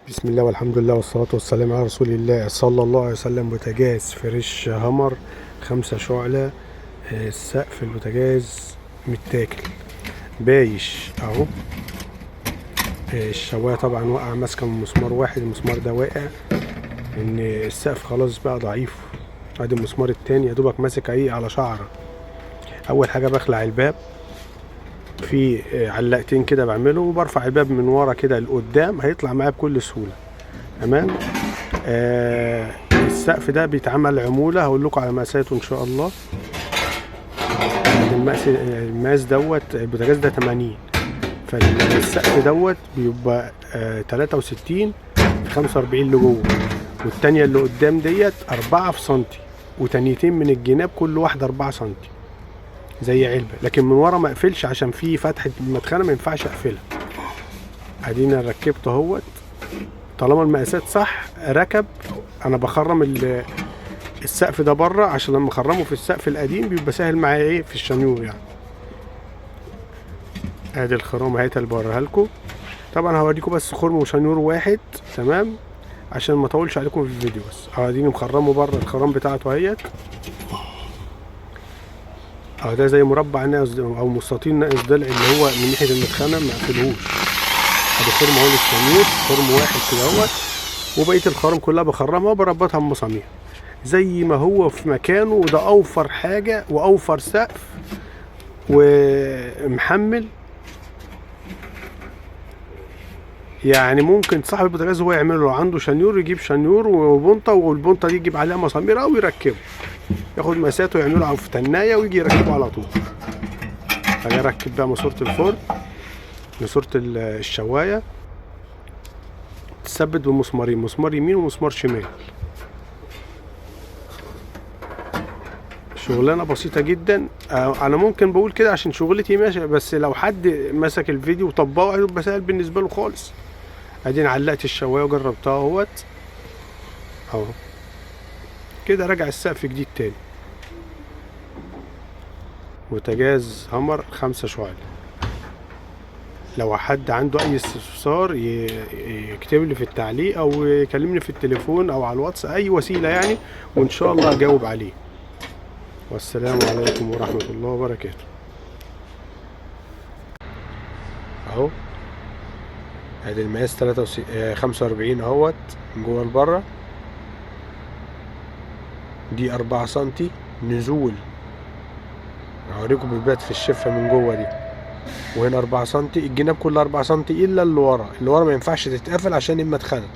بسم الله والحمد لله والصلاة والسلام على رسول الله صلى الله عليه وسلم. بوتاجاز فريش هامر 5 شعلة. السقف البوتاجاز متاكل بايش اهو. الشواية طبعا واقعة ماسكة من مسمار واحد، المسمار ده واقع ان السقف خلاص بقى ضعيف. ادي المسمار التاني يا دوبك ماسك ايه على شعرة. اول حاجة بخلع الباب، في علقتين كده بعمله وبرفع الباب من ورا كده لقدام، هيطلع معايا بكل سهوله. تمام. السقف ده بيتعمل عموله، هقول لكم على مقاساته ان شاء الله. المقاس دوت البوتاجاز ده 80، فالسقف دوت بيبقى 63 في 45 لجوه، والتانية اللي قدام ديت 4 في سنتي، وتانيتين من الجناب كل واحده 4 سنتي زي علبه، لكن من ورا ما اقفلش عشان في فتحه المدخنه ما ينفعش اقفلها. ادينا ركبته اهوت. طالما المقاسات صح ركب. انا بخرم السقف ده بره، عشان لما اخرمه في السقف القديم بيبقى سهل معايا ايه في الشنيور يعني. ادي الخرام اهي اللي بوريها لكم. طبعا هوريكم بس خرم وشنيور واحد، تمام، عشان ما اطولش عليكم في الفيديو. بس اديني مخرمه بره الخرام بتاعته اهيت. ده زي مربع ناقص او مستطيل ناقص ضلع اللي هو من ناحيه المدخنه ما قفلهوش. ادي خرم اهو للشنيور، خرم واحد كده اهوت، وبقيه الخرم كلها بخرمها وبربطها بمسامير زي ما هو في مكانه. وده اوفر حاجه واوفر سقف ومحمل. يعني ممكن صاحب البوتاجاز هو يعمله، لو عنده شنيور يجيب شنيور وبنطه، والبنطه دي يجيب عليها مسامير او يركبه، ياخد مقاساته ويعمله في تنايه ويجي يركبه على طول. هاجي اركب بقى ماسوره الفرن، ماسوره الشوايه تثبت بمسمارين، مسمار يمين ومسمار شمال. شغلانه بسيطه جدا. انا ممكن بقول كده عشان شغلتي ماشيه، بس لو حد مسك الفيديو وطبقه هيبقى سهل بالنسبه له خالص. اديني علقت الشوايه وجربتها اهوت اهو كده. راجع السقف جديد تاني. بوتاجاز هامر 5 شعل. لو حد عنده اي استفسار يكتب لي في التعليق او يكلمني في التليفون او على الواتس، اي وسيله يعني، وان شاء الله اجاوب عليه. والسلام عليكم ورحمه الله وبركاته. اهو ادي المقاس 45 اهوت من جوه لبره. دي 4 سنتي نزول، هوريكم بيبات في الشفه من جوه دي. وهنا 4 سنتي، الجناب كلها 4 سنتي الا اللي ورا. اللي ورا ما ينفعش تتقفل عشان المدخنه.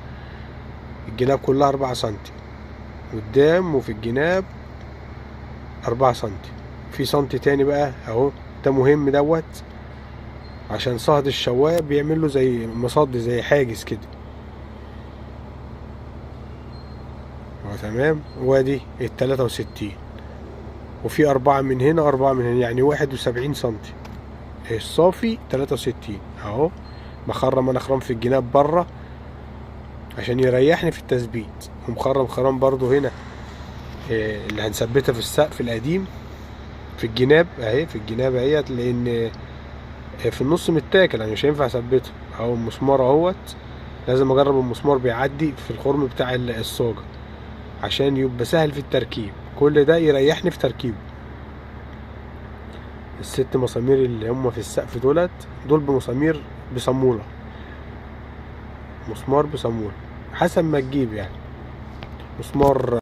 الجناب كلها 4 سنتي قدام، وفي الجناب 4 سنتي. في سنتي تاني بقى اهو، ده مهم دوت، عشان صهد الشوايه بيعمل له زي مصد، زي حاجز كده. تمام. وادي ال 63، وفي 4 من هنا 4 من هنا، يعني 71 سنتي. الصافي 63 اهو. بخرم انا خرام في الجناب بره عشان يريحني في التثبيت، ومخرم خرام برضو هنا اللي هنثبتها في السقف القديم في الجناب اهي. في الجناب اهيت، لان في النص متاكل، يعني مش هينفع اثبته اهو. المسمار اهوت لازم اجرب المسمار بيعدي في الخرم بتاع الصاجه عشان يبقى سهل في التركيب. كل ده يريحني في تركيبه. ال6 مسامير اللي هم في السقف دول بمسامير بصامولة، مسمار بصامولة حسب ما تجيب يعني. مسمار